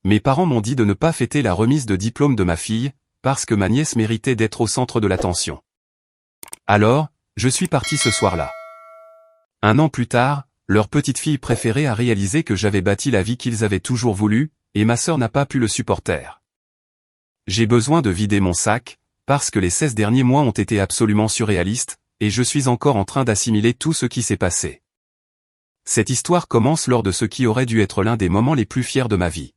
Mes parents m'ont dit de ne pas fêter la remise de diplôme de ma fille, parce que ma nièce méritait d'être au centre de l'attention. Alors, je suis parti ce soir-là. 1 an plus tard, leur petite fille préférée a réalisé que j'avais bâti la vie qu'ils avaient toujours voulu, et ma sœur n'a pas pu le supporter. J'ai besoin de vider mon sac, parce que les 16 derniers mois ont été absolument surréalistes, et je suis encore en train d'assimiler tout ce qui s'est passé. Cette histoire commence lors de ce qui aurait dû être l'un des moments les plus fiers de ma vie.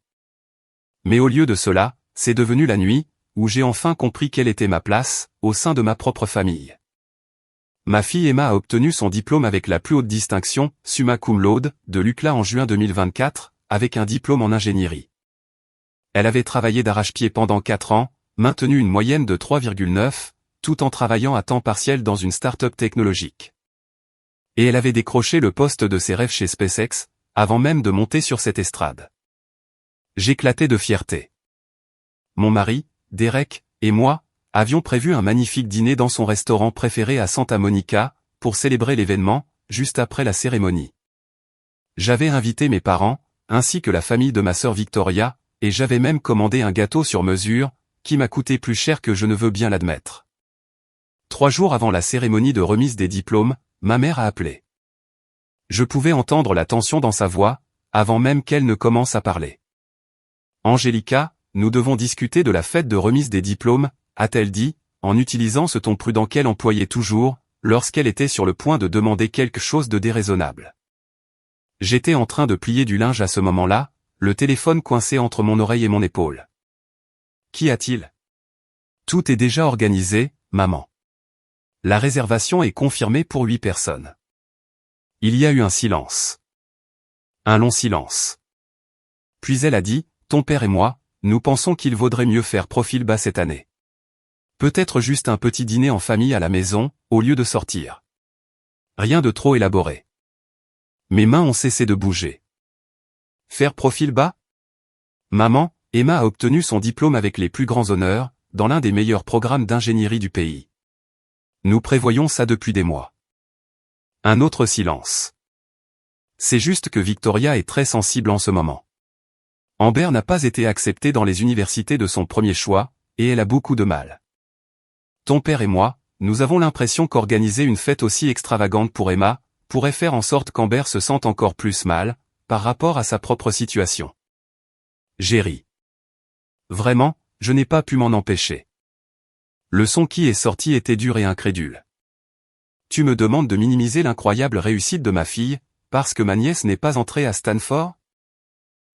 Mais au lieu de cela, c'est devenu la nuit, où j'ai enfin compris quelle était ma place, au sein de ma propre famille. Ma fille Emma a obtenu son diplôme avec la plus haute distinction, summa cum laude, de l'UCLA en juin 2024, avec un diplôme en ingénierie. Elle avait travaillé d'arrache-pied pendant 4 ans, maintenu une moyenne de 3,9, tout en travaillant à temps partiel dans une start-up technologique. Et elle avait décroché le poste de ses rêves chez SpaceX, avant même de monter sur cette estrade. J'éclatais de fierté. Mon mari, Derek, et moi, avions prévu un magnifique dîner dans son restaurant préféré à Santa Monica, pour célébrer l'événement, juste après la cérémonie. J'avais invité mes parents, ainsi que la famille de ma sœur Victoria, et j'avais même commandé un gâteau sur mesure, qui m'a coûté plus cher que je ne veux bien l'admettre. 3 jours avant la cérémonie de remise des diplômes, ma mère a appelé. Je pouvais entendre la tension dans sa voix, avant même qu'elle ne commence à parler. « Angelica, nous devons discuter de la fête de remise des diplômes », a-t-elle dit, en utilisant ce ton prudent qu'elle employait toujours, lorsqu'elle était sur le point de demander quelque chose de déraisonnable. J'étais en train de plier du linge à ce moment-là, le téléphone coincé entre mon oreille et mon épaule. Qu'y a-t-il ? Tout est déjà organisé, maman. La réservation est confirmée pour 8 personnes. Il y a eu un silence. Un long silence. Puis elle a dit, ton père et moi, nous pensons qu'il vaudrait mieux faire profil bas cette année. Peut-être juste un petit dîner en famille à la maison, au lieu de sortir. Rien de trop élaboré. Mes mains ont cessé de bouger. Faire profil bas ? Maman, Emma a obtenu son diplôme avec les plus grands honneurs, dans l'un des meilleurs programmes d'ingénierie du pays. Nous prévoyons ça depuis des mois. Un autre silence. C'est juste que Victoria est très sensible en ce moment. Amber n'a pas été acceptée dans les universités de son premier choix, et elle a beaucoup de mal. Ton père et moi, nous avons l'impression qu'organiser une fête aussi extravagante pour Emma, pourrait faire en sorte qu'Amber se sente encore plus mal, par rapport à sa propre situation. J'ai ri. Vraiment, je n'ai pas pu m'en empêcher. Le son qui est sorti était dur et incrédule. Tu me demandes de minimiser l'incroyable réussite de ma fille, parce que ma nièce n'est pas entrée à Stanford ?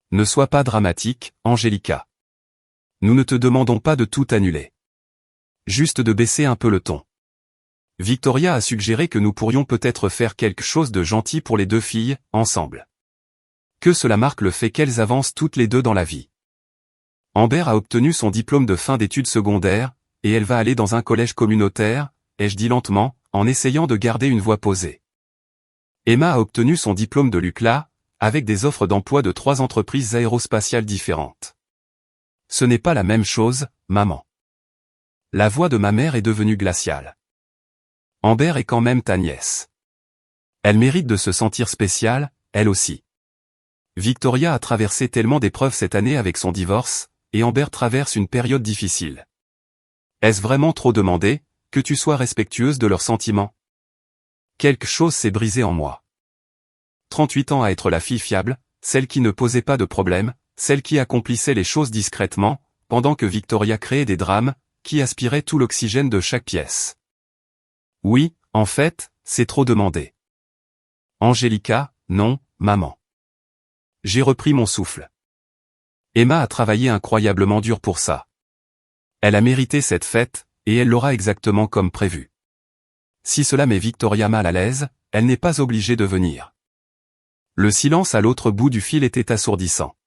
Ne sois pas dramatique, Angelica. Nous ne te demandons pas de tout annuler. Juste de baisser un peu le ton. Victoria a suggéré que nous pourrions peut-être faire quelque chose de gentil pour les 2 filles, ensemble. Que cela marque le fait qu'elles avancent toutes les 2 dans la vie. Amber a obtenu son diplôme de fin d'études secondaires, et elle va aller dans un collège communautaire, ai-je dit lentement, en essayant de garder une voix posée. Emma a obtenu son diplôme de l'UCLA, avec des offres d'emploi de 3 entreprises aérospatiales différentes. Ce n'est pas la même chose, maman. La voix de ma mère est devenue glaciale. Amber est quand même ta nièce. Elle mérite de se sentir spéciale, elle aussi. Victoria a traversé tellement d'épreuves cette année avec son divorce, et Amber traverse une période difficile. Est-ce vraiment trop demandé, que tu sois respectueuse de leurs sentiments ? Quelque chose s'est brisé en moi. 38 ans à être la fille fiable, celle qui ne posait pas de problème, celle qui accomplissait les choses discrètement, pendant que Victoria créait des drames, qui aspiraient tout l'oxygène de chaque pièce. Oui, en fait, c'est trop demandé. Angelica, non, maman. J'ai repris mon souffle. Emma a travaillé incroyablement dur pour ça. Elle a mérité cette fête, et elle l'aura exactement comme prévu. Si cela met Victoria mal à l'aise, elle n'est pas obligée de venir. Le silence à l'autre bout du fil était assourdissant.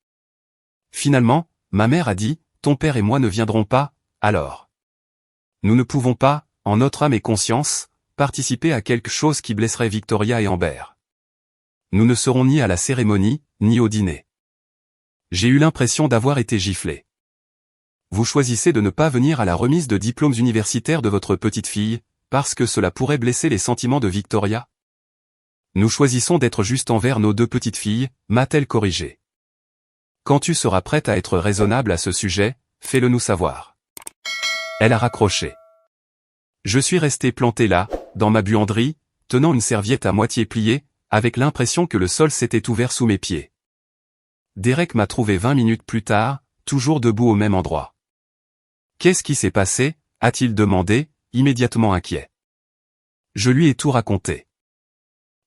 Finalement, ma mère a dit, ton père et moi ne viendrons pas, alors. Nous ne pouvons pas, en notre âme et conscience, participer à quelque chose qui blesserait Victoria et Amber. Nous ne serons ni à la cérémonie, ni au dîner. J'ai eu l'impression d'avoir été giflé. Vous choisissez de ne pas venir à la remise de diplômes universitaires de votre petite fille, parce que cela pourrait blesser les sentiments de Victoria ? Nous choisissons d'être juste envers nos 2 petites filles, m'a-t-elle corrigé. Quand tu seras prête à être raisonnable à ce sujet, fais-le nous savoir. Elle a raccroché. Je suis resté planté là, dans ma buanderie, tenant une serviette à moitié pliée, avec l'impression que le sol s'était ouvert sous mes pieds. Derek m'a trouvé 20 minutes plus tard, toujours debout au même endroit. Qu'est-ce qui s'est passé, a-t-il demandé, immédiatement inquiet. Je lui ai tout raconté.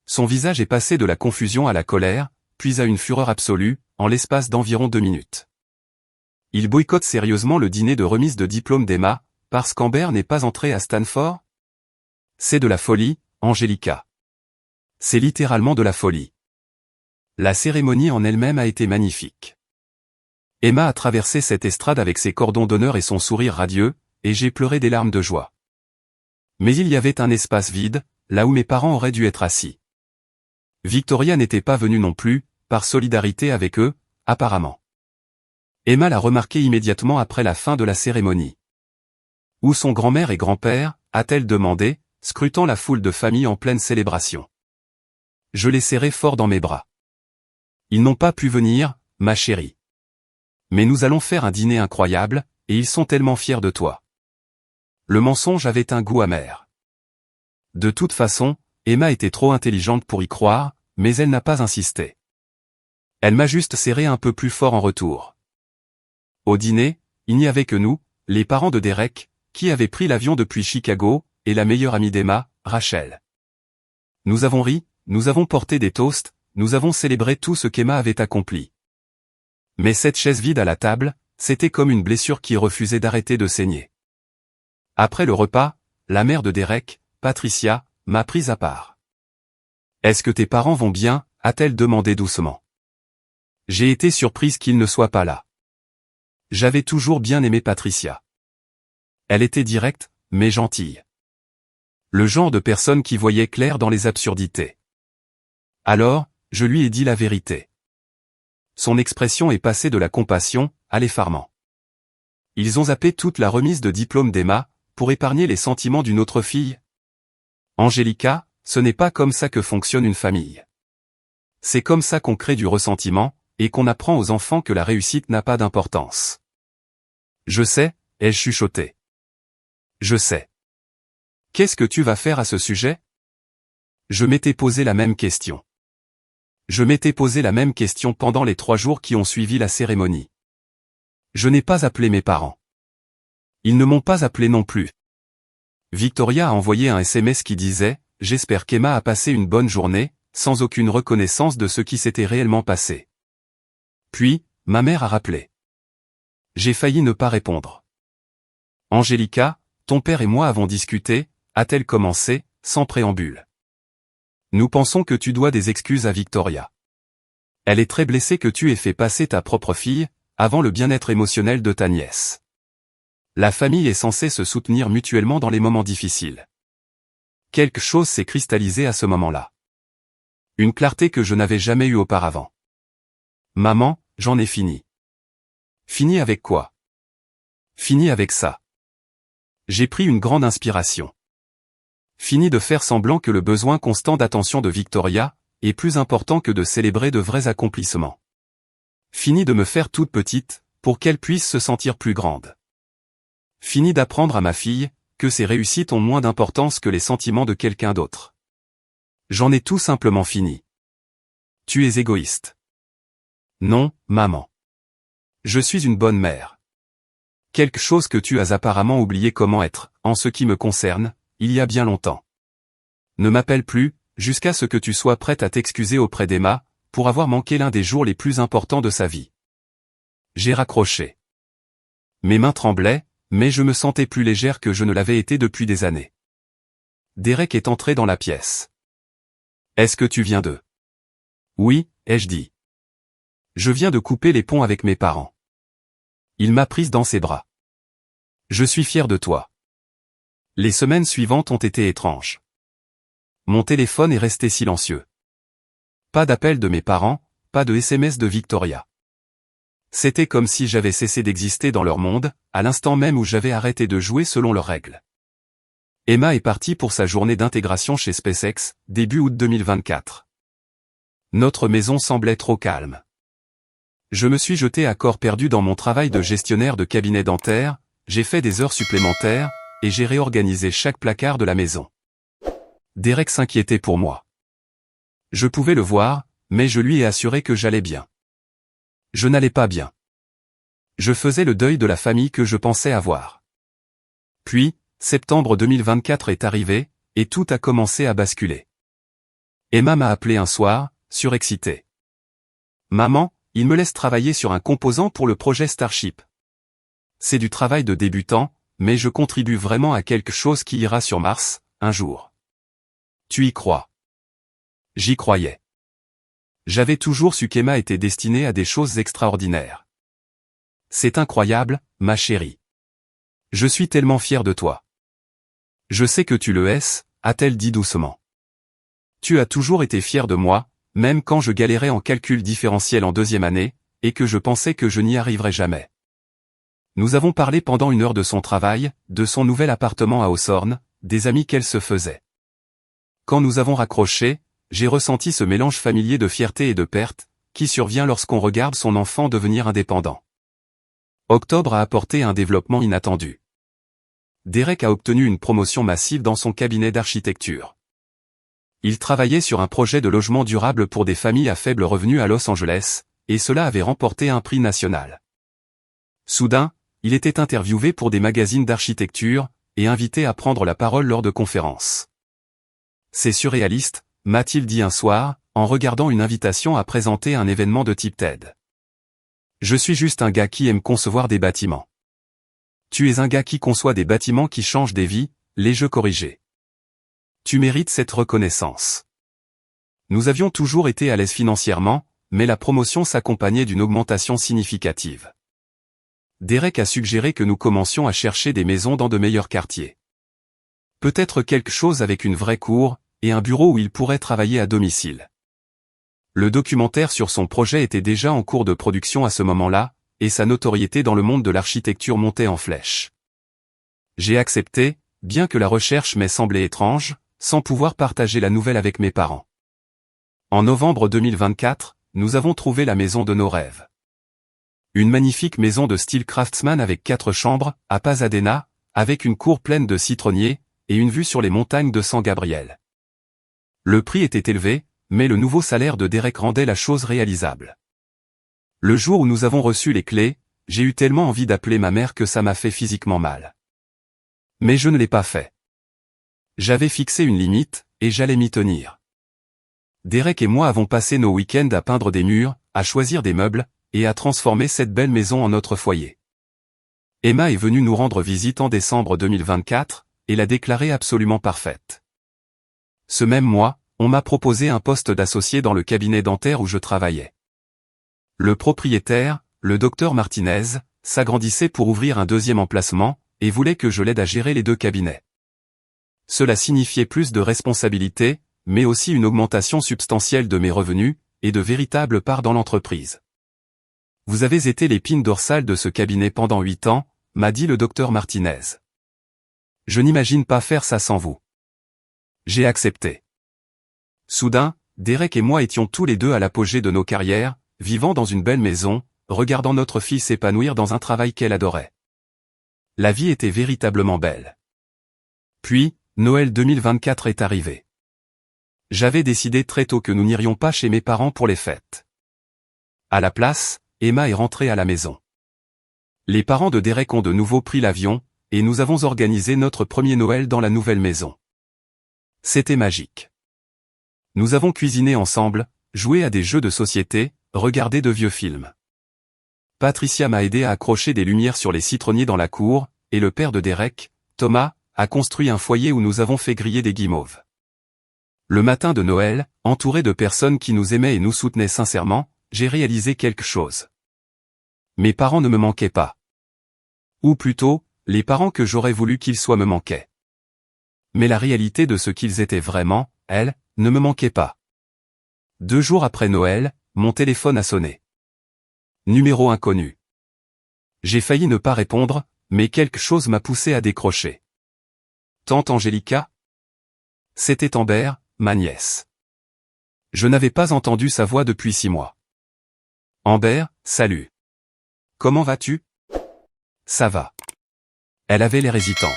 Son visage est passé de la confusion à la colère, puis à une fureur absolue, en l'espace d'environ 2 minutes. Il boycotte sérieusement le dîner de remise de diplôme d'Emma, parce qu'Amber n'est pas entrée à Stanford? C'est de la folie, Angelica. C'est littéralement de la folie. La cérémonie en elle-même a été magnifique. Emma a traversé cette estrade avec ses cordons d'honneur et son sourire radieux, et j'ai pleuré des larmes de joie. Mais il y avait un espace vide, là où mes parents auraient dû être assis. Victoria n'était pas venue non plus, par solidarité avec eux, apparemment. Emma l'a remarqué immédiatement après la fin de la cérémonie. Où sont grand-mère et grand-père, a-t-elle demandé, scrutant la foule de famille en pleine célébration. Je les serrai fort dans mes bras. Ils n'ont pas pu venir, ma chérie. Mais nous allons faire un dîner incroyable, et ils sont tellement fiers de toi. Le mensonge avait un goût amer. De toute façon, Emma était trop intelligente pour y croire, mais elle n'a pas insisté. Elle m'a juste serré un peu plus fort en retour. Au dîner, il n'y avait que nous, les parents de Derek, qui avaient pris l'avion depuis Chicago, et la meilleure amie d'Emma, Rachel. Nous avons ri, nous avons porté des toasts, nous avons célébré tout ce qu'Emma avait accompli. Mais cette chaise vide à la table, c'était comme une blessure qui refusait d'arrêter de saigner. Après le repas, la mère de Derek, Patricia, m'a prise à part. « Est-ce que tes parents vont bien ?» a-t-elle demandé doucement. J'ai été surprise qu'ils ne soient pas là. J'avais toujours bien aimé Patricia. Elle était directe, mais gentille. Le genre de personne qui voyait clair dans les absurdités. Alors, je lui ai dit la vérité. Son expression est passée de la compassion à l'effarement. Ils ont zappé toute la remise de diplôme d'Emma, pour épargner les sentiments d'une autre fille. Angelica, ce n'est pas comme ça que fonctionne une famille. C'est comme ça qu'on crée du ressentiment, et qu'on apprend aux enfants que la réussite n'a pas d'importance. Je sais, ai-je chuchoté. Je sais. Qu'est-ce que tu vas faire à ce sujet? Je m'étais posé la même question. Je m'étais posé la même question pendant les 3 jours qui ont suivi la cérémonie. Je n'ai pas appelé mes parents. Ils ne m'ont pas appelé non plus. Victoria a envoyé un SMS qui disait « J'espère qu'Emma a passé une bonne journée », sans aucune reconnaissance de ce qui s'était réellement passé. Puis, ma mère a rappelé. J'ai failli ne pas répondre. « Angelica, ton père et moi avons discuté », a-t-elle commencé, sans préambule. Nous pensons que tu dois des excuses à Victoria. Elle est très blessée que tu aies fait passer ta propre fille, avant le bien-être émotionnel de ta nièce. La famille est censée se soutenir mutuellement dans les moments difficiles. Quelque chose s'est cristallisé à ce moment-là. Une clarté que je n'avais jamais eue auparavant. Maman, j'en ai fini. Fini avec quoi? Fini avec ça. J'ai pris une grande inspiration. Fini de faire semblant que le besoin constant d'attention de Victoria est plus important que de célébrer de vrais accomplissements. Fini de me faire toute petite, pour qu'elle puisse se sentir plus grande. Fini d'apprendre à ma fille que ses réussites ont moins d'importance que les sentiments de quelqu'un d'autre. J'en ai tout simplement fini. Tu es égoïste. Non, maman. Je suis une bonne mère. Quelque chose que tu as apparemment oublié comment être, en ce qui me concerne, il y a bien longtemps. Ne m'appelle plus, jusqu'à ce que tu sois prête à t'excuser auprès d'Emma, pour avoir manqué l'un des jours les plus importants de sa vie. J'ai raccroché. Mes mains tremblaient, mais je me sentais plus légère que je ne l'avais été depuis des années. Derek est entré dans la pièce. Est-ce que tu viens de? Oui, ai-je dit. Je viens de couper les ponts avec mes parents. Il m'a prise dans ses bras. Je suis fier de toi. Les semaines suivantes ont été étranges. Mon téléphone est resté silencieux. Pas d'appel de mes parents, pas de SMS de Victoria. C'était comme si j'avais cessé d'exister dans leur monde, à l'instant même où j'avais arrêté de jouer selon leurs règles. Emma est partie pour sa journée d'intégration chez SpaceX, début août 2024. Notre maison semblait trop calme. Je me suis jeté à corps perdu dans mon travail de gestionnaire de cabinet dentaire, j'ai fait des heures supplémentaires, et j'ai réorganisé chaque placard de la maison. Derek s'inquiétait pour moi. Je pouvais le voir, mais je lui ai assuré que j'allais bien. Je n'allais pas bien. Je faisais le deuil de la famille que je pensais avoir. Puis, septembre 2024 est arrivé, et tout a commencé à basculer. Emma m'a appelé un soir, surexcitée. Maman, il me laisse travailler sur un composant pour le projet Starship. C'est du travail de débutant, mais je contribue vraiment à quelque chose qui ira sur Mars, un jour. Tu y crois? J'y croyais. J'avais toujours su qu'Emma était destinée à des choses extraordinaires. C'est incroyable, ma chérie. Je suis tellement fier de toi. Je sais que tu le es, a-t-elle dit doucement. Tu as toujours été fier de moi, même quand je galérais en calcul différentiel en deuxième année, et que je pensais que je n'y arriverais jamais. Nous avons parlé pendant 1 heure de son travail, de son nouvel appartement à Hawthorne, des amis qu'elle se faisait. Quand nous avons raccroché, j'ai ressenti ce mélange familier de fierté et de perte, qui survient lorsqu'on regarde son enfant devenir indépendant. Octobre a apporté un développement inattendu. Derek a obtenu une promotion massive dans son cabinet d'architecture. Il travaillait sur un projet de logement durable pour des familles à faible revenu à Los Angeles, et cela avait remporté un prix national. Soudain, il était interviewé pour des magazines d'architecture, et invité à prendre la parole lors de conférences. C'est surréaliste, m'a-t-il dit un soir, en regardant une invitation à présenter un événement de type TED. Je suis juste un gars qui aime concevoir des bâtiments. Tu es un gars qui conçoit des bâtiments qui changent des vies, les jeux corrigés. Tu mérites cette reconnaissance. Nous avions toujours été à l'aise financièrement, mais la promotion s'accompagnait d'une augmentation significative. Derek a suggéré que nous commencions à chercher des maisons dans de meilleurs quartiers. Peut-être quelque chose avec une vraie cour, et un bureau où il pourrait travailler à domicile. Le documentaire sur son projet était déjà en cours de production à ce moment-là, et sa notoriété dans le monde de l'architecture montait en flèche. J'ai accepté, bien que la recherche m'ait semblé étrange, sans pouvoir partager la nouvelle avec mes parents. En novembre 2024, nous avons trouvé la maison de nos rêves. Une magnifique maison de style craftsman avec 4 chambres, à Pasadena, avec une cour pleine de citronniers, et une vue sur les montagnes de San Gabriel. Le prix était élevé, mais le nouveau salaire de Derek rendait la chose réalisable. Le jour où nous avons reçu les clés, j'ai eu tellement envie d'appeler ma mère que ça m'a fait physiquement mal. Mais je ne l'ai pas fait. J'avais fixé une limite, et j'allais m'y tenir. Derek et moi avons passé nos week-ends à peindre des murs, à choisir des meubles, et à transformer cette belle maison en notre foyer. Emma est venue nous rendre visite en décembre 2024, et l'a déclarée absolument parfaite. Ce même mois, on m'a proposé un poste d'associé dans le cabinet dentaire où je travaillais. Le propriétaire, le docteur Martinez, s'agrandissait pour ouvrir un 2e emplacement, et voulait que je l'aide à gérer les 2 cabinets. Cela signifiait plus de responsabilités, mais aussi une augmentation substantielle de mes revenus, et de véritables parts dans l'entreprise. Vous avez été l'épine dorsale de ce cabinet pendant 8 ans, m'a dit le docteur Martinez. Je n'imagine pas faire ça sans vous. J'ai accepté. Soudain, Derek et moi étions tous les deux à l'apogée de nos carrières, vivant dans une belle maison, regardant notre fille s'épanouir dans un travail qu'elle adorait. La vie était véritablement belle. Puis, Noël 2024 est arrivé. J'avais décidé très tôt que nous n'irions pas chez mes parents pour les fêtes. À la place, Emma est rentrée à la maison. Les parents de Derek ont de nouveau pris l'avion, et nous avons organisé notre premier Noël dans la nouvelle maison. C'était magique. Nous avons cuisiné ensemble, joué à des jeux de société, regardé de vieux films. Patricia m'a aidé à accrocher des lumières sur les citronniers dans la cour, et le père de Derek, Thomas, a construit un foyer où nous avons fait griller des guimauves. Le matin de Noël, entouré de personnes qui nous aimaient et nous soutenaient sincèrement, j'ai réalisé quelque chose. Mes parents ne me manquaient pas. Ou plutôt, les parents que j'aurais voulu qu'ils soient me manquaient. Mais la réalité de ce qu'ils étaient vraiment, elle, ne me manquait pas. 2 jours après Noël, mon téléphone a sonné. Numéro inconnu. J'ai failli ne pas répondre, mais quelque chose m'a poussé à décrocher. Tante Angélica? C'était Amber, ma nièce. Je n'avais pas entendu sa voix depuis 6 mois. Amber, Salut. Comment vas-tu? Ça va. Elle avait l'air hésitante.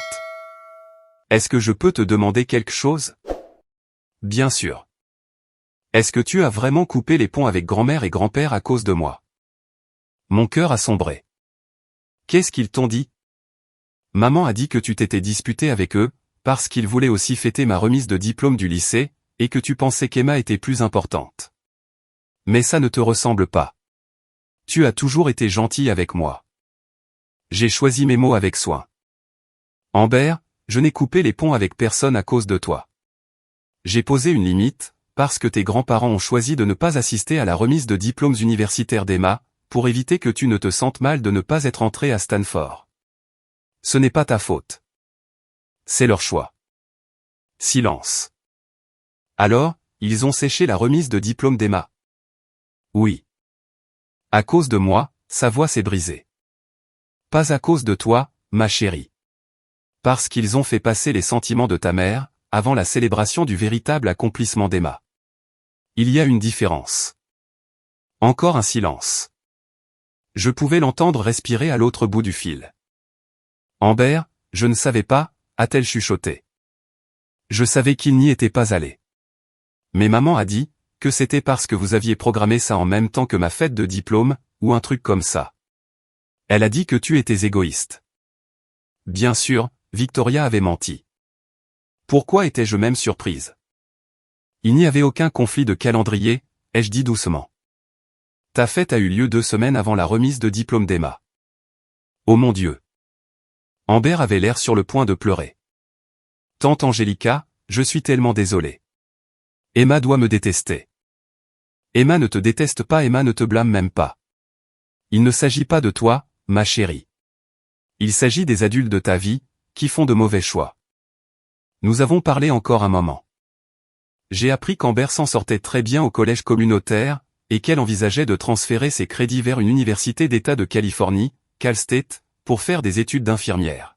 Est-ce que je peux te demander quelque chose? Bien sûr. Est-ce que tu as vraiment coupé les ponts avec grand-mère et grand-père à cause de moi? Mon cœur a sombré. Qu'est-ce qu'ils t'ont dit? Maman a dit que tu t'étais disputé avec eux, parce qu'ils voulaient aussi fêter ma remise de diplôme du lycée, et que tu pensais qu'Emma était plus importante. Mais ça ne te ressemble pas. Tu as toujours été gentil avec moi. J'ai choisi mes mots avec soin. Amber, je n'ai coupé les ponts avec personne à cause de toi. J'ai posé une limite, parce que tes grands-parents ont choisi de ne pas assister à la remise de diplômes universitaires d'Emma, pour éviter que tu ne te sentes mal de ne pas être entré à Stanford. Ce n'est pas ta faute. C'est leur choix. Silence. Alors, ils ont séché la remise de diplôme d'Emma. Oui. À cause de moi, sa voix s'est brisée. Pas à cause de toi, ma chérie. Parce qu'ils ont fait passer les sentiments de ta mère, avant la célébration du véritable accomplissement d'Emma. Il y a une différence. Encore un silence. Je pouvais l'entendre respirer à l'autre bout du fil. Amber, je ne savais pas, a-t-elle chuchoté. Je savais qu'il n'y était pas allé. Mais maman a dit, que c'était parce que vous aviez programmé ça en même temps que ma fête de diplôme, ou un truc comme ça. Elle a dit que tu étais égoïste. Bien sûr, Victoria avait menti. Pourquoi étais-je même surprise? Il n'y avait aucun conflit de calendrier, ai-je dit doucement. Ta fête a eu lieu 2 semaines avant la remise de diplôme d'Emma. Oh mon Dieu. Amber avait l'air sur le point de pleurer. Tante Angélica, je suis tellement désolé. Emma doit me détester. Emma ne te déteste pas, Emma ne te blâme même pas. Il ne s'agit pas de toi, ma chérie. Il s'agit des adultes de ta vie, qui font de mauvais choix. Nous avons parlé encore un moment. J'ai appris qu'Amber s'en sortait très bien au collège communautaire, et qu'elle envisageait de transférer ses crédits vers une université d'État de Californie, Cal State, pour faire des études d'infirmière.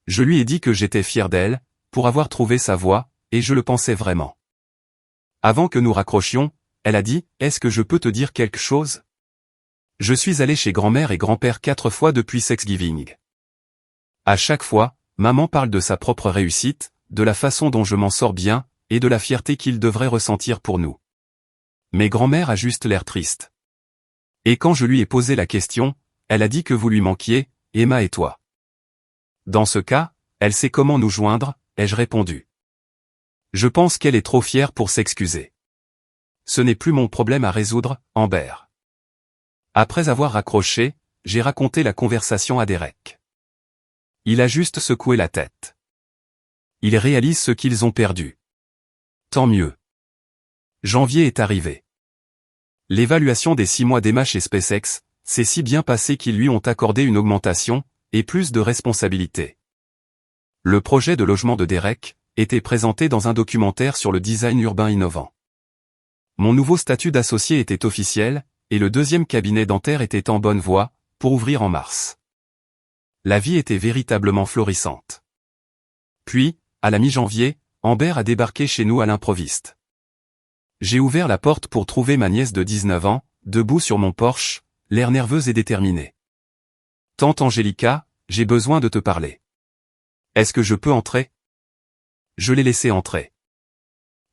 Je lui ai dit que j'étais fier d'elle, pour avoir trouvé sa voie, et je le pensais vraiment. Avant que nous raccrochions, elle a dit, est-ce que je peux te dire quelque chose? Je suis allé chez grand-mère et grand-père 4 fois depuis Thanksgiving. À chaque fois, maman parle de sa propre réussite, de la façon dont je m'en sors bien, et de la fierté qu'ils devraient ressentir pour nous. Mais grand-mère a juste l'air triste. Et quand je lui ai posé la question, elle a dit que vous lui manquiez, Emma et toi. Dans ce cas, elle sait comment nous joindre, ai-je répondu. Je pense qu'elle est trop fière pour s'excuser. Ce n'est plus mon problème à résoudre, Amber. Après avoir raccroché, j'ai raconté la conversation à Derek. Il a juste secoué la tête. Ils réalisent ce qu'ils ont perdu. Tant mieux. Janvier est arrivé. L'évaluation des 6 mois d'Emma chez SpaceX s'est si bien passée qu'ils lui ont accordé une augmentation, et plus de responsabilités. Le projet de logement de Derek était présenté dans un documentaire sur le design urbain innovant. Mon nouveau statut d'associé était officiel, et le 2e cabinet dentaire était en bonne voie, pour ouvrir en mars. La vie était véritablement florissante. Puis, à la mi-janvier, Amber a débarqué chez nous à l'improviste. J'ai ouvert la porte pour trouver ma nièce de 19 ans, debout sur mon porche, l'air nerveuse et déterminée. Tante Angélica, j'ai besoin de te parler. Est-ce que je peux entrer? Je l'ai laissé entrer.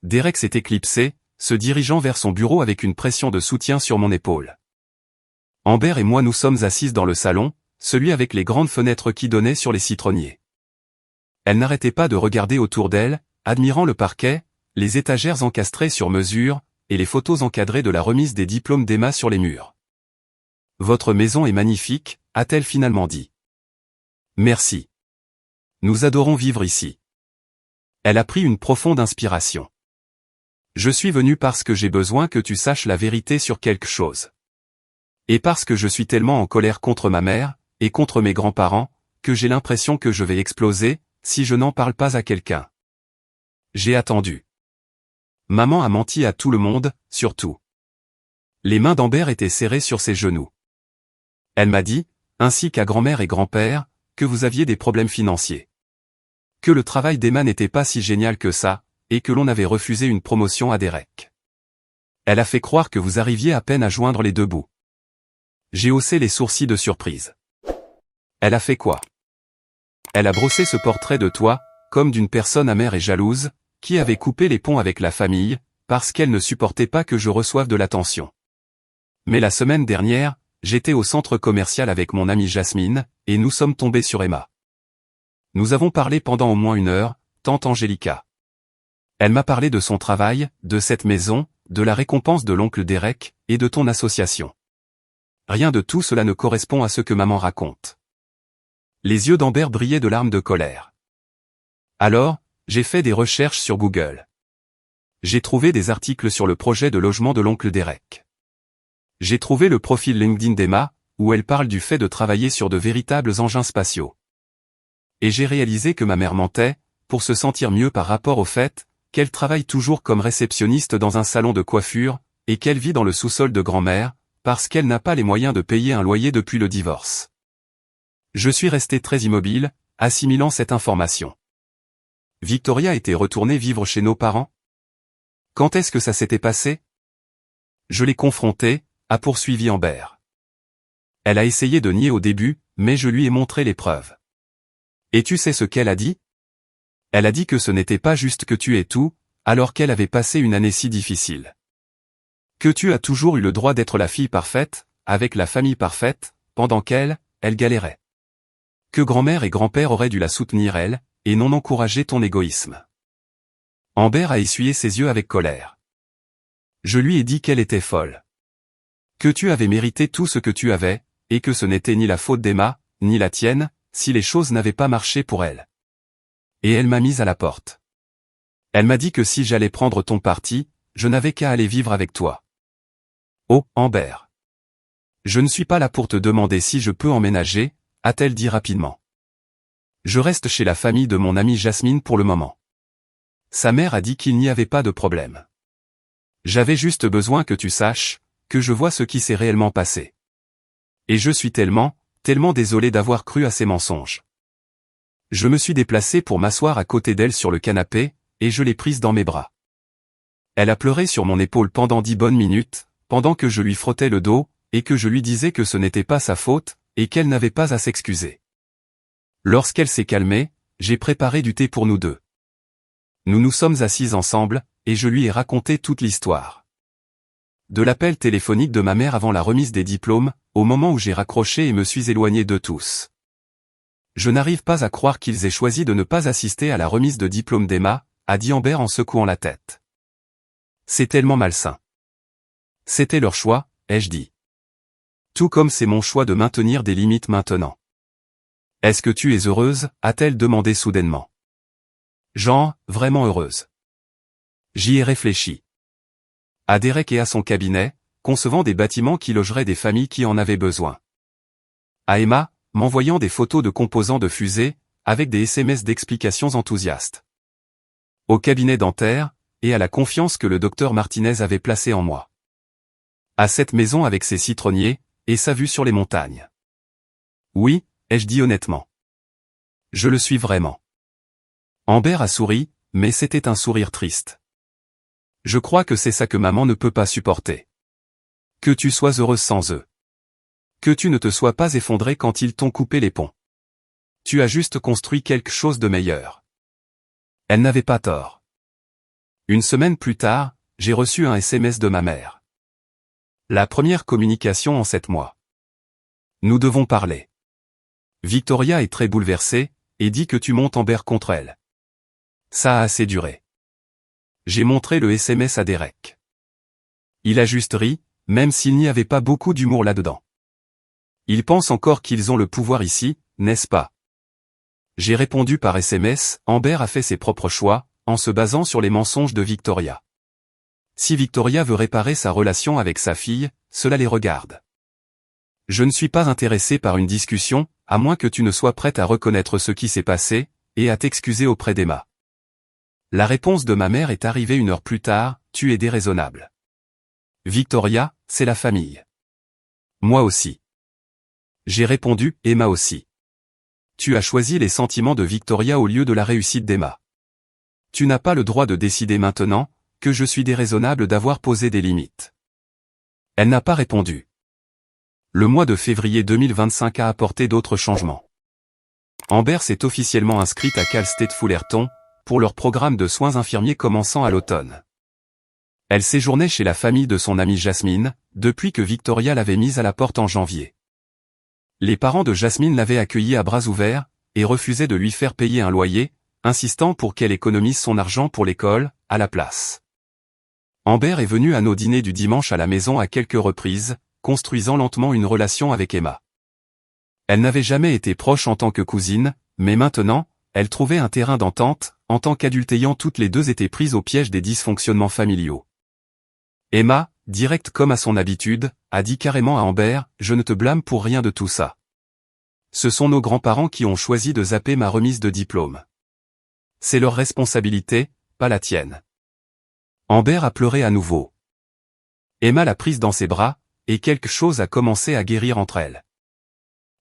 Derek s'est éclipsé, se dirigeant vers son bureau avec une pression de soutien sur mon épaule. Amber et moi nous sommes assises dans le salon, celui avec les grandes fenêtres qui donnaient sur les citronniers. Elle n'arrêtait pas de regarder autour d'elle, admirant le parquet, les étagères encastrées sur mesure, et les photos encadrées de la remise des diplômes d'Emma sur les murs. Votre maison est magnifique, a-t-elle finalement dit. Merci. Nous adorons vivre ici. Elle a pris une profonde inspiration. Je suis venu parce que j'ai besoin que tu saches la vérité sur quelque chose. Et parce que je suis tellement en colère contre ma mère, et contre mes grands-parents, que j'ai l'impression que je vais exploser, si je n'en parle pas à quelqu'un. J'ai attendu. Maman a menti à tout le monde, surtout. Les mains d'Amber étaient serrées sur ses genoux. Elle m'a dit, ainsi qu'à grand-mère et grand-père, que vous aviez des problèmes financiers. Que le travail d'Emma n'était pas si génial que ça, et que l'on avait refusé une promotion à Derek. Elle a fait croire que vous arriviez à peine à joindre les deux bouts. J'ai haussé les sourcils de surprise. Elle a fait quoi? Elle a brossé ce portrait de toi, comme d'une personne amère et jalouse, qui avait coupé les ponts avec la famille, parce qu'elle ne supportait pas que je reçoive de l'attention. Mais la semaine dernière, j'étais au centre commercial avec mon amie Jasmine, et nous sommes tombés sur Emma. Nous avons parlé pendant au moins 1 heure, tante Angélica. Elle m'a parlé de son travail, de cette maison, de la récompense de l'oncle Derek, et de ton association. Rien de tout cela ne correspond à ce que maman raconte. Les yeux d'Amber brillaient de larmes de colère. Alors, j'ai fait des recherches sur Google. J'ai trouvé des articles sur le projet de logement de l'oncle Derek. J'ai trouvé le profil LinkedIn d'Emma, où elle parle du fait de travailler sur de véritables engins spatiaux. Et j'ai réalisé que ma mère mentait, pour se sentir mieux par rapport au fait qu'elle travaille toujours comme réceptionniste dans un salon de coiffure, et qu'elle vit dans le sous-sol de grand-mère, parce qu'elle n'a pas les moyens de payer un loyer depuis le divorce. Je suis resté très immobile, assimilant cette information. Victoria était retournée vivre chez nos parents? Quand est-ce que ça s'était passé? Je l'ai confrontée, a poursuivi Amber. Elle a essayé de nier au début, mais je lui ai montré les preuves. Et tu sais ce qu'elle a dit? Elle a dit que ce n'était pas juste que tu aies tout, alors qu'elle avait passé une année si difficile. Que tu as toujours eu le droit d'être la fille parfaite, avec la famille parfaite, pendant qu'elle galérait. Que grand-mère et grand-père auraient dû la soutenir elle, et non encourager ton égoïsme. Amber a essuyé ses yeux avec colère. Je lui ai dit qu'elle était folle. Que tu avais mérité tout ce que tu avais, et que ce n'était ni la faute d'Emma, ni la tienne, si les choses n'avaient pas marché pour elle. Et elle m'a mise à la porte. Elle m'a dit que si j'allais prendre ton parti, je n'avais qu'à aller vivre avec toi. Oh, Amber. Je ne suis pas là pour te demander si je peux emménager, a-t-elle dit rapidement. Je reste chez la famille de mon amie Jasmine pour le moment. Sa mère a dit qu'il n'y avait pas de problème. J'avais juste besoin que tu saches, que je vois ce qui s'est réellement passé. Et je suis tellement désolé d'avoir cru à ces mensonges. Je me suis déplacé pour m'asseoir à côté d'elle sur le canapé, et je l'ai prise dans mes bras. Elle a pleuré sur mon épaule pendant 10 bonnes minutes, pendant que je lui frottais le dos, et que je lui disais que ce n'était pas sa faute, et qu'elle n'avait pas à s'excuser. Lorsqu'elle s'est calmée, j'ai préparé du thé pour nous deux. Nous nous sommes assis ensemble, et je lui ai raconté toute l'histoire. De l'appel téléphonique de ma mère avant la remise des diplômes, au moment où j'ai raccroché et me suis éloigné d'eux tous. Je n'arrive pas à croire qu'ils aient choisi de ne pas assister à la remise de diplôme d'Emma, a dit Amber en secouant la tête. C'est tellement malsain. C'était leur choix, ai-je dit. Tout comme c'est mon choix de maintenir des limites maintenant. Est-ce que tu es heureuse, a-t-elle demandé soudainement. Genre, vraiment heureuse. J'y ai réfléchi. À Derek et à son cabinet, concevant des bâtiments qui logeraient des familles qui en avaient besoin. À Emma, m'envoyant des photos de composants de fusées, avec des SMS d'explications enthousiastes. Au cabinet dentaire, et à la confiance que le docteur Martinez avait placée en moi. À cette maison avec ses citronniers, et sa vue sur les montagnes. Oui, ai-je dit honnêtement. Je le suis vraiment. Amber a souri, mais c'était un sourire triste. Je crois que c'est ça que maman ne peut pas supporter. Que tu sois heureuse sans eux. Que tu ne te sois pas effondré quand ils t'ont coupé les ponts. Tu as juste construit quelque chose de meilleur. Elle n'avait pas tort. 1 semaine plus tard, j'ai reçu un SMS de ma mère. La première communication en 7 mois. Nous devons parler. Victoria est très bouleversée, et dit que tu montes Amber contre elle. Ça a assez duré. J'ai montré le SMS à Derek. Il a juste ri, même s'il n'y avait pas beaucoup d'humour là-dedans. Ils pensent encore qu'ils ont le pouvoir ici, n'est-ce pas? J'ai répondu par SMS, Amber a fait ses propres choix, en se basant sur les mensonges de Victoria. Si Victoria veut réparer sa relation avec sa fille, cela les regarde. Je ne suis pas intéressé par une discussion, à moins que tu ne sois prête à reconnaître ce qui s'est passé, et à t'excuser auprès d'Emma. La réponse de ma mère est arrivée 1 heure plus tard, tu es déraisonnable. Victoria, c'est la famille. Moi aussi. J'ai répondu, Emma aussi. Tu as choisi les sentiments de Victoria au lieu de la réussite d'Emma. Tu n'as pas le droit de décider maintenant, que je suis déraisonnable d'avoir posé des limites. Elle n'a pas répondu. Le mois de février 2025 a apporté d'autres changements. Amber s'est officiellement inscrite à Cal State Fullerton, pour leur programme de soins infirmiers commençant à l'automne. Elle séjournait chez la famille de son amie Jasmine, depuis que Victoria l'avait mise à la porte en janvier. Les parents de Jasmine l'avaient accueillie à bras ouverts, et refusaient de lui faire payer un loyer, insistant pour qu'elle économise son argent pour l'école, à la place. Amber est venue à nos dîners du dimanche à la maison à quelques reprises, construisant lentement une relation avec Emma. Elle n'avait jamais été proche en tant que cousine, mais maintenant, elle trouvait un terrain d'entente, en tant qu'adultes ayant toutes les deux été prises au piège des dysfonctionnements familiaux. Emma, directe comme à son habitude, a dit carrément à Amber, « Je ne te blâme pour rien de tout ça. Ce sont nos grands-parents qui ont choisi de zapper ma remise de diplôme. C'est leur responsabilité, pas la tienne. » Amber a pleuré à nouveau. Emma l'a prise dans ses bras, et quelque chose a commencé à guérir entre elles.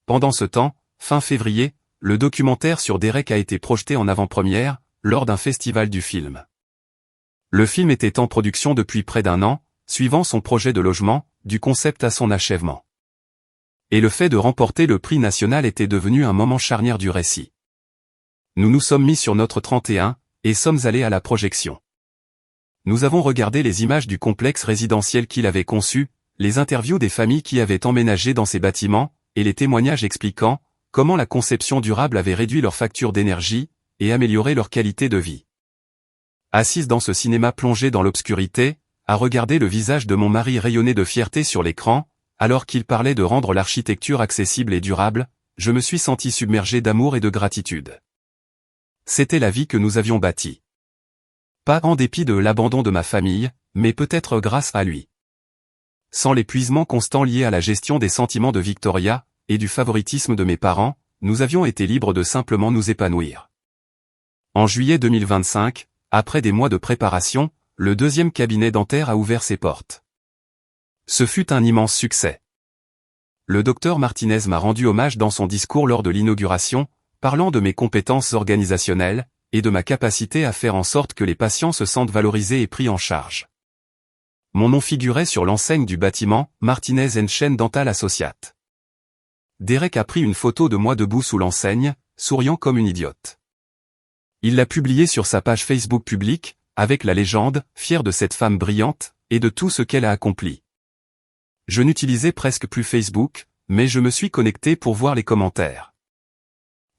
Pendant ce temps, fin février, le documentaire sur Derek a été projeté en avant-première, lors d'un festival du film. Le film était en production depuis près d'1 an, suivant son projet de logement, du concept à son achèvement. Et le fait de remporter le prix national était devenu un moment charnière du récit. Nous nous sommes mis sur notre 31, et sommes allés à la projection. Nous avons regardé les images du complexe résidentiel qu'il avait conçu, les interviews des familles qui avaient emménagé dans ces bâtiments, et les témoignages expliquant comment la conception durable avait réduit leur facture d'énergie, et amélioré leur qualité de vie. Assise dans ce cinéma plongé dans l'obscurité, à regarder le visage de mon mari rayonner de fierté sur l'écran, alors qu'il parlait de rendre l'architecture accessible et durable, je me suis senti submergé d'amour et de gratitude. C'était la vie que nous avions bâtie. Pas en dépit de l'abandon de ma famille, mais peut-être grâce à lui. Sans l'épuisement constant lié à la gestion des sentiments de Victoria, et du favoritisme de mes parents, nous avions été libres de simplement nous épanouir. En juillet 2025, après des mois de préparation, le deuxième cabinet dentaire a ouvert ses portes. Ce fut un immense succès. Le docteur Martinez m'a rendu hommage dans son discours lors de l'inauguration, parlant de mes compétences organisationnelles, et de ma capacité à faire en sorte que les patients se sentent valorisés et pris en charge. Mon nom figurait sur l'enseigne du bâtiment, Martinez & Chen Dental Associates. Derek a pris une photo de moi debout sous l'enseigne, souriant comme une idiote. Il l'a publiée sur sa page Facebook publique, avec la légende, fier de cette femme brillante, et de tout ce qu'elle a accompli. Je n'utilisais presque plus Facebook, mais je me suis connecté pour voir les commentaires.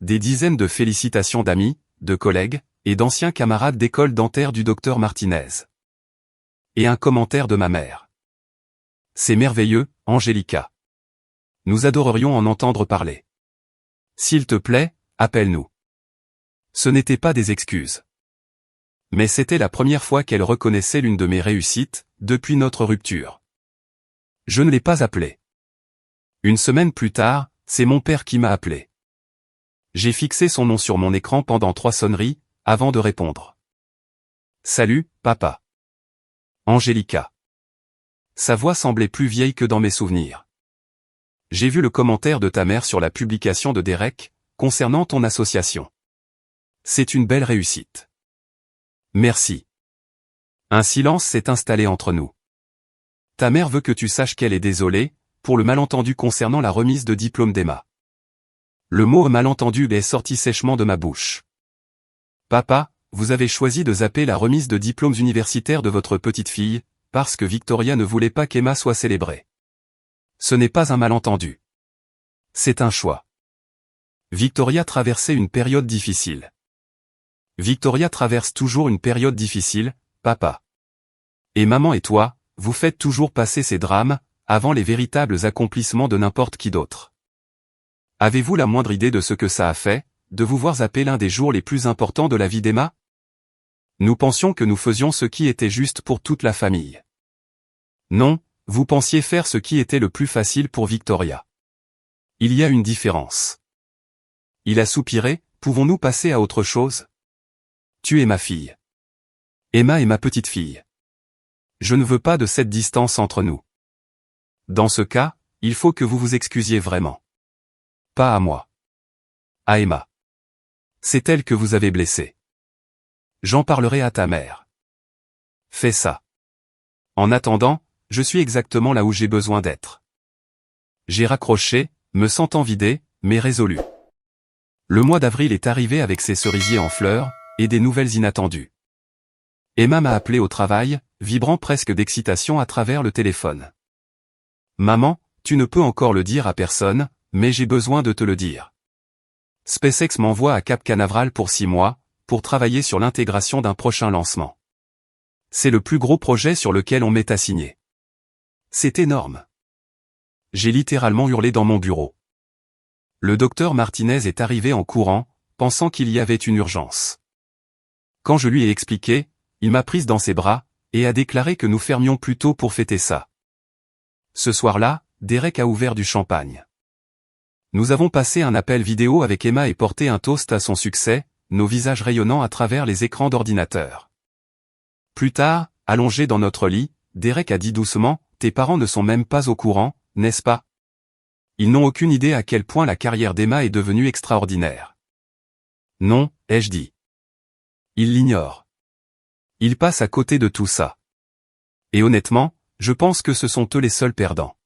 Des dizaines de félicitations d'amis, de collègues, et d'anciens camarades d'école dentaire du docteur Martinez. Et un commentaire de ma mère. C'est merveilleux, Angelica. Nous adorerions en entendre parler. S'il te plaît, appelle-nous. Ce n'était pas des excuses. Mais c'était la première fois qu'elle reconnaissait l'une de mes réussites, depuis notre rupture. Je ne l'ai pas appelée. Une semaine plus tard, c'est mon père qui m'a appelé. J'ai fixé son nom sur mon écran pendant 3 sonneries, avant de répondre. Salut, papa. Angelica. Sa voix semblait plus vieille que dans mes souvenirs. J'ai vu le commentaire de ta mère sur la publication de Derek, concernant ton association. C'est une belle réussite. Merci. Un silence s'est installé entre nous. Ta mère veut que tu saches qu'elle est désolée, pour le malentendu concernant la remise de diplôme d'Emma. Le mot malentendu est sorti sèchement de ma bouche. Papa, vous avez choisi de zapper la remise de diplômes universitaires de votre petite fille, parce que Victoria ne voulait pas qu'Emma soit célébrée. Ce n'est pas un malentendu. C'est un choix. Victoria traversait une période difficile. Victoria traverse toujours une période difficile, papa. Et maman et toi, vous faites toujours passer ces drames, avant les véritables accomplissements de n'importe qui d'autre. Avez-vous la moindre idée de ce que ça a fait, de vous voir zapper l'un des jours les plus importants de la vie d'Emma? Nous pensions que nous faisions ce qui était juste pour toute la famille. Non, vous pensiez faire ce qui était le plus facile pour Victoria. Il y a une différence. Il a soupiré, pouvons-nous passer à autre chose? Tu es ma fille. Emma est ma petite fille. Je ne veux pas de cette distance entre nous. Dans ce cas, il faut que vous vous excusiez vraiment. Pas à moi. À Emma. C'est elle que vous avez blessée. J'en parlerai à ta mère. Fais ça. En attendant, je suis exactement là où j'ai besoin d'être. J'ai raccroché, me sentant vidé, mais résolu. Le mois d'avril est arrivé avec ses cerisiers en fleurs, et des nouvelles inattendues. Emma m'a appelé au travail, vibrant presque d'excitation à travers le téléphone. Maman, tu ne peux encore le dire à personne, mais j'ai besoin de te le dire. SpaceX m'envoie à Cap Canaveral pour 6 mois, pour travailler sur l'intégration d'un prochain lancement. C'est le plus gros projet sur lequel on m'est assigné. C'est énorme. J'ai littéralement hurlé dans mon bureau. Le docteur Martinez est arrivé en courant, pensant qu'il y avait une urgence. Quand je lui ai expliqué, il m'a prise dans ses bras, et a déclaré que nous fermions plus tôt pour fêter ça. Ce soir-là, Derek a ouvert du champagne. Nous avons passé un appel vidéo avec Emma et porté un toast à son succès, nos visages rayonnant à travers les écrans d'ordinateur. Plus tard, allongé dans notre lit, Derek a dit doucement, « Tes parents ne sont même pas au courant, n'est-ce pas ? Ils n'ont aucune idée à quel point la carrière d'Emma est devenue extraordinaire. » Non, ai-je dit. Ils l'ignorent. Ils passent à côté de tout ça. Et honnêtement, je pense que ce sont eux les seuls perdants.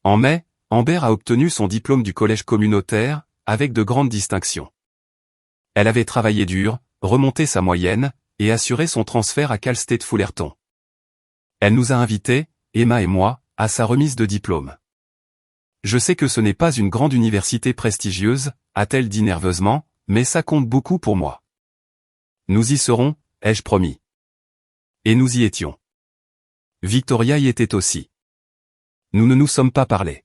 En mai, Amber a obtenu son diplôme du collège communautaire, avec de grandes distinctions. Elle avait travaillé dur, remonté sa moyenne, et assuré son transfert à Cal State Fullerton. Elle nous a invités, Emma et moi, à sa remise de diplôme. Je sais que ce n'est pas une grande université prestigieuse, a-t-elle dit nerveusement, mais ça compte beaucoup pour moi. Nous y serons, ai-je promis. Et nous y étions. Victoria y était aussi. Nous ne nous sommes pas parlé.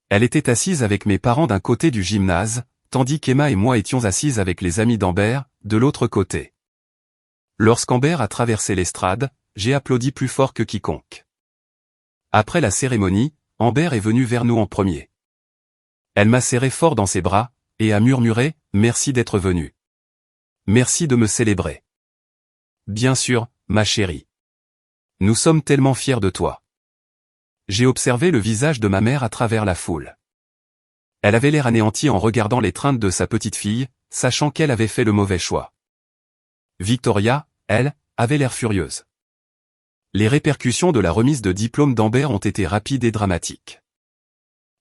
Elle était assise avec mes parents d'un côté du gymnase, tandis qu'Emma et moi étions assises avec les amis d'Amber, de l'autre côté. Lorsqu'Amber a traversé l'estrade, j'ai applaudi plus fort que quiconque. Après la cérémonie, Amber est venue vers nous en premier. Elle m'a serré fort dans ses bras, et a murmuré, « Merci d'être venue. Merci de me célébrer. » Bien sûr, ma chérie. Nous sommes tellement fiers de toi. J'ai observé le visage de ma mère à travers la foule. Elle avait l'air anéantie en regardant l'étreinte de sa petite fille, sachant qu'elle avait fait le mauvais choix. Victoria, elle, avait l'air furieuse. Les répercussions de la remise de diplôme d'Amber ont été rapides et dramatiques.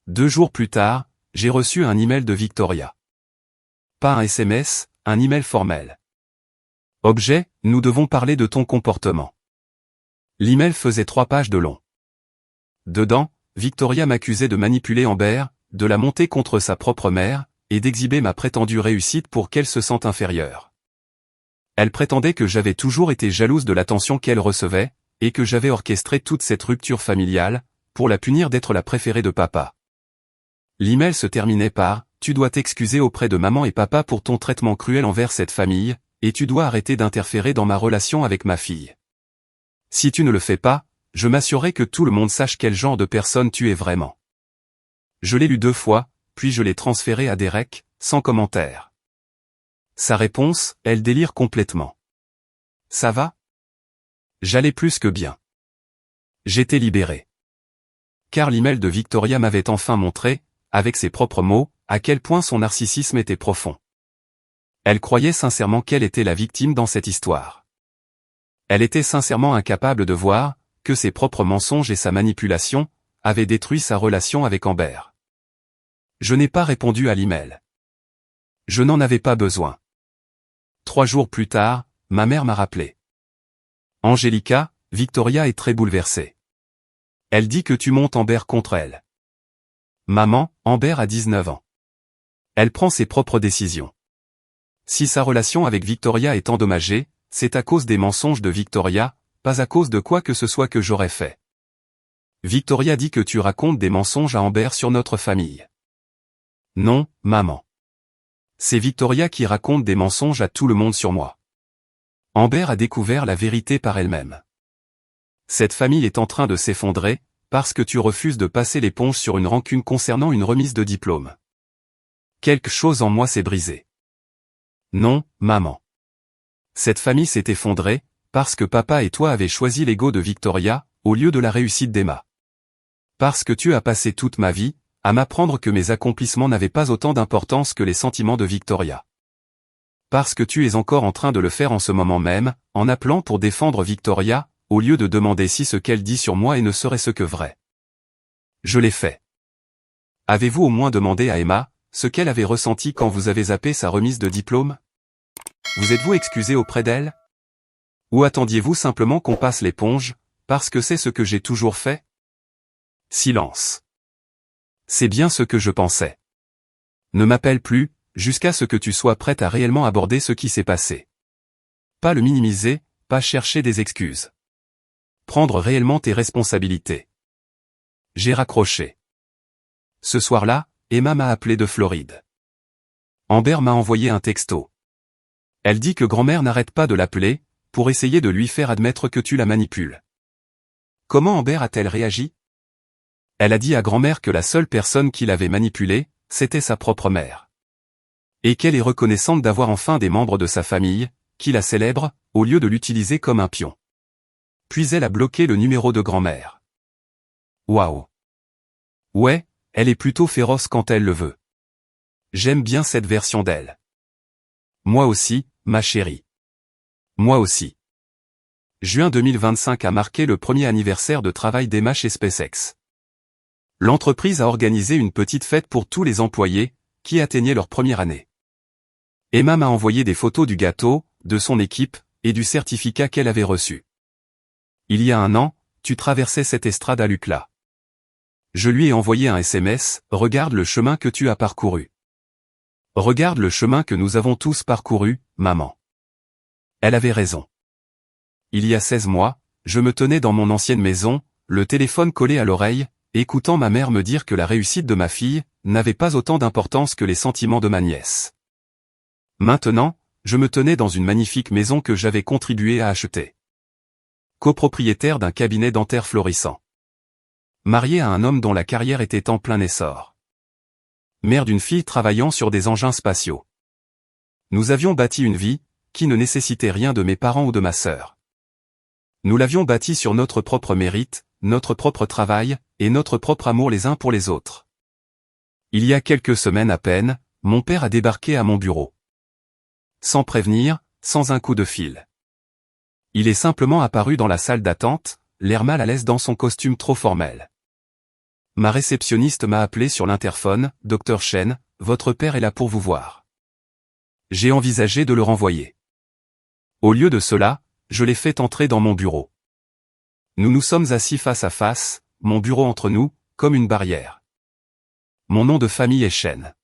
2 jours plus tard, j'ai reçu un email de Victoria. Pas un SMS, un email formel. Objet, nous devons parler de ton comportement. L'email faisait 3 pages de long. Dedans, Victoria m'accusait de manipuler Amber, de la monter contre sa propre mère, et d'exhiber ma prétendue réussite pour qu'elle se sente inférieure. Elle prétendait que j'avais toujours été jalouse de l'attention qu'elle recevait, et que j'avais orchestré toute cette rupture familiale, pour la punir d'être la préférée de papa. L'email se terminait par « Tu dois t'excuser auprès de maman et papa pour ton traitement cruel envers cette famille, et tu dois arrêter d'interférer dans ma relation avec ma fille. Si tu ne le fais pas, je m'assurerai que tout le monde sache quel genre de personne tu es vraiment. » Je l'ai lu 2 fois, puis je l'ai transféré à Derek, sans commentaire. Sa réponse, elle délire complètement. Ça va? J'allais plus que bien. J'étais libéré. Car l'email de Victoria m'avait enfin montré, avec ses propres mots, à quel point son narcissisme était profond. Elle croyait sincèrement qu'elle était la victime dans cette histoire. Elle était sincèrement incapable de voir, que ses propres mensonges et sa manipulation, avaient détruit sa relation avec Amber. Je n'ai pas répondu à l'email. Je n'en avais pas besoin. 3 jours plus tard, ma mère m'a rappelé. Angelica, Victoria est très bouleversée. Elle dit que tu montes Amber contre elle. Maman, Amber a 19 ans. Elle prend ses propres décisions. Si sa relation avec Victoria est endommagée, c'est à cause des mensonges de Victoria, pas à cause de quoi que ce soit que j'aurais fait. Victoria dit que tu racontes des mensonges à Amber sur notre famille. Non, maman. C'est Victoria qui raconte des mensonges à tout le monde sur moi. Amber a découvert la vérité par elle-même. Cette famille est en train de s'effondrer, parce que tu refuses de passer l'éponge sur une rancune concernant une remise de diplôme. Quelque chose en moi s'est brisé. Non, maman. Cette famille s'est effondrée, parce que papa et toi avez choisi l'ego de Victoria, au lieu de la réussite d'Emma. Parce que tu as passé toute ma vie, à m'apprendre que mes accomplissements n'avaient pas autant d'importance que les sentiments de Victoria. Parce que tu es encore en train de le faire en ce moment même, en appelant pour défendre Victoria, au lieu de demander si ce qu'elle dit sur moi est ne serait-ce que vrai. Je l'ai fait. Avez-vous au moins demandé à Emma ce qu'elle avait ressenti quand vous avez zappé sa remise de diplôme? Vous êtes-vous excusé auprès d'elle? Ou attendiez-vous simplement qu'on passe l'éponge, parce que c'est ce que j'ai toujours fait? Silence. C'est bien ce que je pensais. Ne m'appelle plus, jusqu'à ce que tu sois prête à réellement aborder ce qui s'est passé. Pas le minimiser, pas chercher des excuses. Prendre réellement tes responsabilités. J'ai raccroché. Ce soir-là, Emma m'a appelé de Floride. Amber m'a envoyé un texto. Elle dit que grand-mère n'arrête pas de l'appeler, pour essayer de lui faire admettre que tu la manipules. Comment Amber a-t-elle réagi? Elle a dit à grand-mère que la seule personne qui l'avait manipulée, c'était sa propre mère. Et qu'elle est reconnaissante d'avoir enfin des membres de sa famille, qui la célèbrent, au lieu de l'utiliser comme un pion. Puis elle a bloqué le numéro de grand-mère. Waouh! Ouais, elle est plutôt féroce quand elle le veut. J'aime bien cette version d'elle. Moi aussi, ma chérie. Moi aussi. Juin 2025 a marqué le premier anniversaire de travail d'Emma chez SpaceX. L'entreprise a organisé une petite fête pour tous les employés, qui atteignaient leur première année. Emma m'a envoyé des photos du gâteau, de son équipe, et du certificat qu'elle avait reçu. Il y a un an, tu traversais cette estrade à l'UCLA. Je lui ai envoyé un SMS, regarde le chemin que tu as parcouru. Regarde le chemin que nous avons tous parcouru, maman. Elle avait raison. Il y a 16 mois, je me tenais dans mon ancienne maison, le téléphone collé à l'oreille, écoutant ma mère me dire que la réussite de ma fille n'avait pas autant d'importance que les sentiments de ma nièce. Maintenant, je me tenais dans une magnifique maison que j'avais contribué à acheter. Copropriétaire d'un cabinet dentaire florissant. Marié à un homme dont la carrière était en plein essor. Mère d'une fille travaillant sur des engins spatiaux. Nous avions bâti une vie, qui ne nécessitait rien de mes parents ou de ma sœur. Nous l'avions bâtie sur notre propre mérite, notre propre travail, et notre propre amour les uns pour les autres. Il y a quelques semaines à peine, mon père a débarqué à mon bureau. Sans prévenir, sans un coup de fil. Il est simplement apparu dans la salle d'attente, l'air mal à l'aise dans son costume trop formel. Ma réceptionniste m'a appelé sur l'interphone, « Dr Chen, votre père est là pour vous voir. » J'ai envisagé de le renvoyer. Au lieu de cela, je l'ai fait entrer dans mon bureau. Nous nous sommes assis face à face, mon bureau entre nous, comme une barrière. Mon nom de famille est Chen.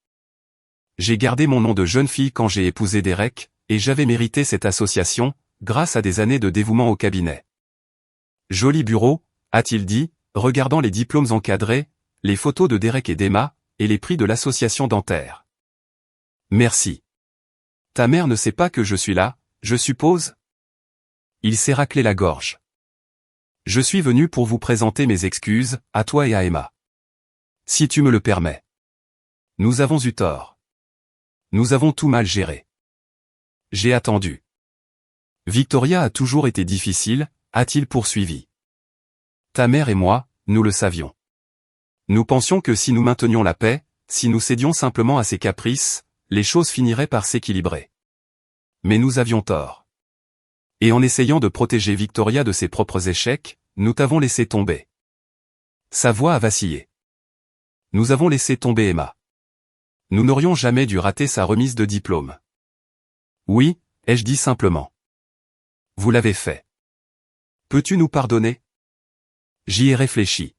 J'ai gardé mon nom de jeune fille quand j'ai épousé Derek, et j'avais mérité cette association, grâce à des années de dévouement au cabinet. Joli bureau, a-t-il dit, regardant les diplômes encadrés, les photos de Derek et d'Emma, et les prix de l'association dentaire. Merci. Ta mère ne sait pas que je suis là, je suppose? Il s'est raclé la gorge. Je suis venu pour vous présenter mes excuses, à toi et à Emma. Si tu me le permets. Nous avons eu tort. Nous avons tout mal géré. J'ai attendu. Victoria a toujours été difficile, a-t-il poursuivi. Ta mère et moi, nous le savions. Nous pensions que si nous maintenions la paix, si nous cédions simplement à ses caprices, les choses finiraient par s'équilibrer. Mais nous avions tort. Et en essayant de protéger Victoria de ses propres échecs, nous t'avons laissé tomber. Sa voix a vacillé. Nous avons laissé tomber Emma. Nous n'aurions jamais dû rater sa remise de diplôme. Oui, ai-je dit simplement. Vous l'avez fait. Peux-tu nous pardonner? J'y ai réfléchi.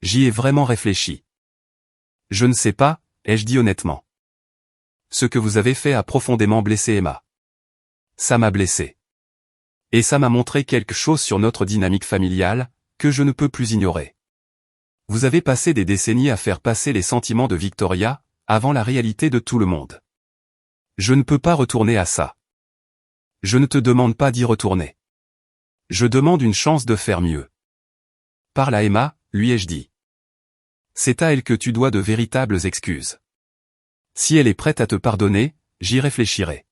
J'y ai vraiment réfléchi. Je ne sais pas, ai-je dit honnêtement. Ce que vous avez fait a profondément blessé Emma. Ça m'a blessé. Et ça m'a montré quelque chose sur notre dynamique familiale, que je ne peux plus ignorer. Vous avez passé des décennies à faire passer les sentiments de Victoria, avant la réalité de tout le monde. Je ne peux pas retourner à ça. Je ne te demande pas d'y retourner. Je demande une chance de faire mieux. Parle à Emma, lui ai-je dit. C'est à elle que tu dois de véritables excuses. Si elle est prête à te pardonner, j'y réfléchirai.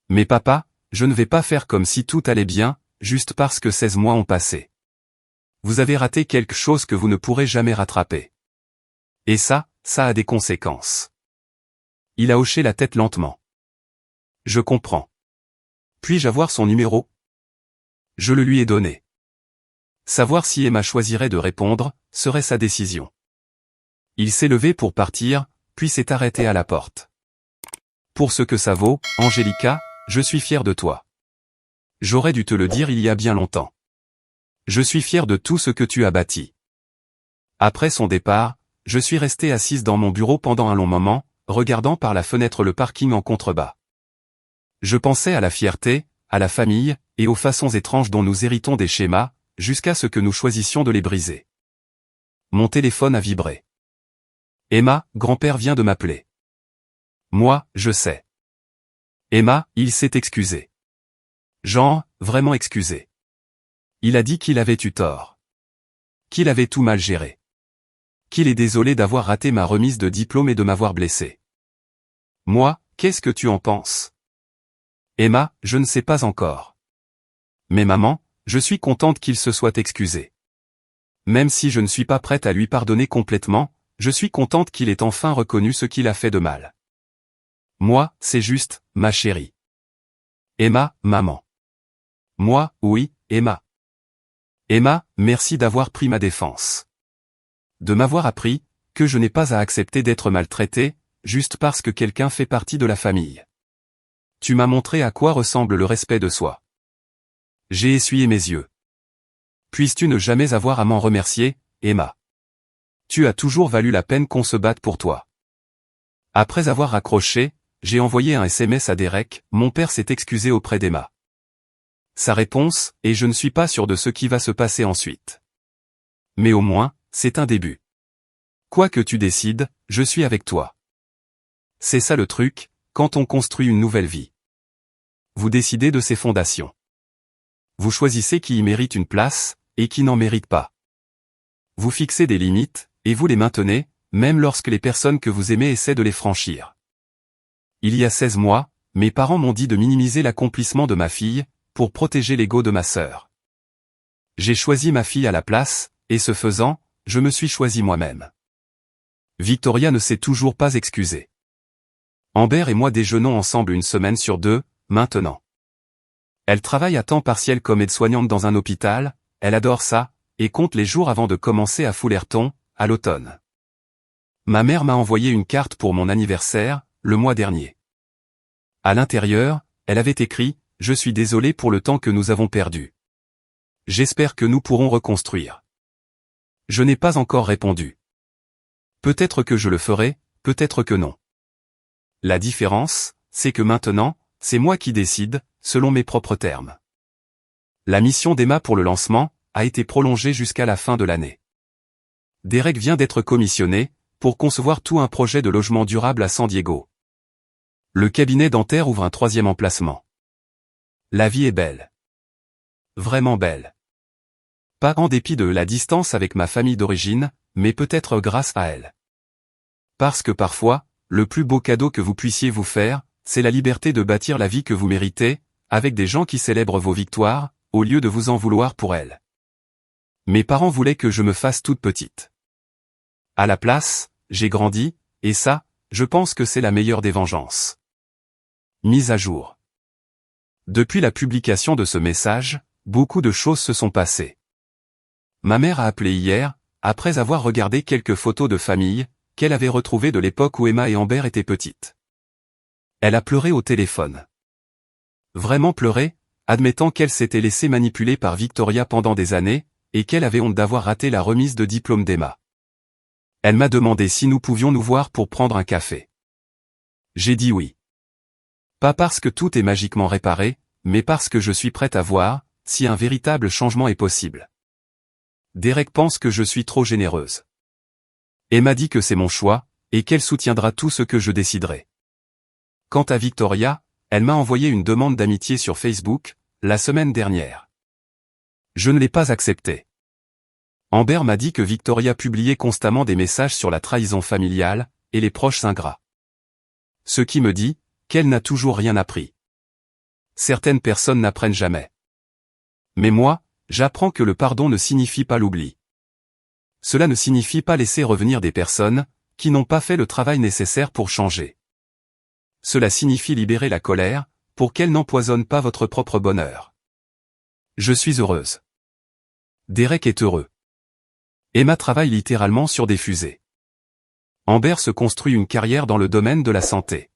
Mais papa, je ne vais pas faire comme si tout allait bien, juste parce que 16 mois ont passé. Vous avez raté quelque chose que vous ne pourrez jamais rattraper. Et ça a des conséquences. Il a hoché la tête lentement. Je comprends. Puis-je avoir son numéro? Je le lui ai donné. Savoir si Emma choisirait de répondre, serait sa décision. Il s'est levé pour partir, puis s'est arrêté à la porte. Pour ce que ça vaut, Angelica, je suis fier de toi. J'aurais dû te le dire il y a bien longtemps. Je suis fier de tout ce que tu as bâti. Après son départ, je suis restée assise dans mon bureau pendant un long moment, regardant par la fenêtre le parking en contrebas. Je pensais à la fierté, à la famille, et aux façons étranges dont nous héritons des schémas, jusqu'à ce que nous choisissions de les briser. Mon téléphone a vibré. Emma, grand-père vient de m'appeler. Moi, je sais. Emma, il s'est excusé. Jean, vraiment excusé. Il a dit qu'il avait eu tort. Qu'il avait tout mal géré. Qu'il est désolé d'avoir raté ma remise de diplôme et de m'avoir blessé. Moi, qu'est-ce que tu en penses? Emma, je ne sais pas encore. Mais maman, je suis contente qu'il se soit excusé. Même si je ne suis pas prête à lui pardonner complètement, je suis contente qu'il ait enfin reconnu ce qu'il a fait de mal. Moi, c'est juste, ma chérie. Emma, maman. Moi, oui, Emma. Emma, merci d'avoir pris ma défense. De m'avoir appris que je n'ai pas à accepter d'être maltraité, juste parce que quelqu'un fait partie de la famille. Tu m'as montré à quoi ressemble le respect de soi. J'ai essuyé mes yeux. Puisses-tu ne jamais avoir à m'en remercier, Emma. Tu as toujours valu la peine qu'on se batte pour toi. Après avoir raccroché, j'ai envoyé un SMS à Derek, mon père s'est excusé auprès d'Emma. Sa réponse, et je ne suis pas sûr de ce qui va se passer ensuite. Mais au moins, c'est un début. Quoi que tu décides, je suis avec toi. C'est ça le truc, quand on construit une nouvelle vie. Vous décidez de ses fondations. Vous choisissez qui y mérite une place, et qui n'en mérite pas. Vous fixez des limites, et vous les maintenez, même lorsque les personnes que vous aimez essaient de les franchir. Il y a 16 mois, mes parents m'ont dit de minimiser l'accomplissement de ma fille, pour protéger l'ego de ma sœur. J'ai choisi ma fille à la place, et ce faisant, je me suis choisi moi-même. Victoria ne s'est toujours pas excusée. Amber et moi déjeunons ensemble une semaine sur 2, maintenant. Elle travaille à temps partiel comme aide-soignante dans un hôpital, elle adore ça, et compte les jours avant de commencer à Fullerton, à l'automne. Ma mère m'a envoyé une carte pour mon anniversaire, le mois dernier. À l'intérieur, elle avait écrit « Je suis désolé pour le temps que nous avons perdu. J'espère que nous pourrons reconstruire. » Je n'ai pas encore répondu. Peut-être que je le ferai, peut-être que non. La différence, c'est que maintenant, c'est moi qui décide, selon mes propres termes. La mission d'Emma pour le lancement a été prolongée jusqu'à la fin de l'année. Derek vient d'être commissionné pour concevoir tout un projet de logement durable à San Diego. Le cabinet dentaire ouvre un 3e emplacement. La vie est belle. Vraiment belle. Pas en dépit de la distance avec ma famille d'origine, mais peut-être grâce à elle. Parce que parfois, le plus beau cadeau que vous puissiez vous faire, c'est la liberté de bâtir la vie que vous méritez, avec des gens qui célèbrent vos victoires, au lieu de vous en vouloir pour elles. Mes parents voulaient que je me fasse toute petite. À la place, j'ai grandi, et ça, je pense que c'est la meilleure des vengeances. Mise à jour. Depuis la publication de ce message, beaucoup de choses se sont passées. Ma mère a appelé hier, après avoir regardé quelques photos de famille, qu'elle avait retrouvées de l'époque où Emma et Amber étaient petites. Elle a pleuré au téléphone. Vraiment pleuré, admettant qu'elle s'était laissée manipuler par Victoria pendant des années, et qu'elle avait honte d'avoir raté la remise de diplôme d'Emma. Elle m'a demandé si nous pouvions nous voir pour prendre un café. J'ai dit oui. Pas parce que tout est magiquement réparé, mais parce que je suis prête à voir si un véritable changement est possible. Derek pense que je suis trop généreuse. Emma dit que c'est mon choix, et qu'elle soutiendra tout ce que je déciderai. Quant à Victoria, elle m'a envoyé une demande d'amitié sur Facebook, la semaine dernière. Je ne l'ai pas acceptée. Amber m'a dit que Victoria publiait constamment des messages sur la trahison familiale, et les proches ingrats. Ce qui me dit qu'elle n'a toujours rien appris. Certaines personnes n'apprennent jamais. Mais moi, j'apprends que le pardon ne signifie pas l'oubli. Cela ne signifie pas laisser revenir des personnes qui n'ont pas fait le travail nécessaire pour changer. Cela signifie libérer la colère, pour qu'elle n'empoisonne pas votre propre bonheur. Je suis heureuse. Derek est heureux. Emma travaille littéralement sur des fusées. Amber se construit une carrière dans le domaine de la santé.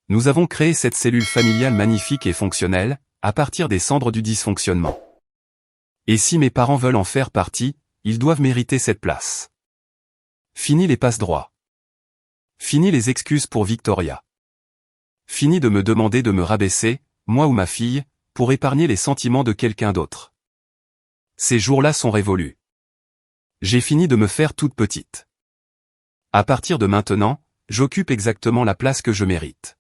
Nous avons créé cette cellule familiale magnifique et fonctionnelle, à partir des cendres du dysfonctionnement. Et si mes parents veulent en faire partie, ils doivent mériter cette place. Fini les passe-droits. Fini les excuses pour Victoria. Fini de me demander de me rabaisser, moi ou ma fille, pour épargner les sentiments de quelqu'un d'autre. Ces jours-là sont révolus. J'ai fini de me faire toute petite. À partir de maintenant, j'occupe exactement la place que je mérite.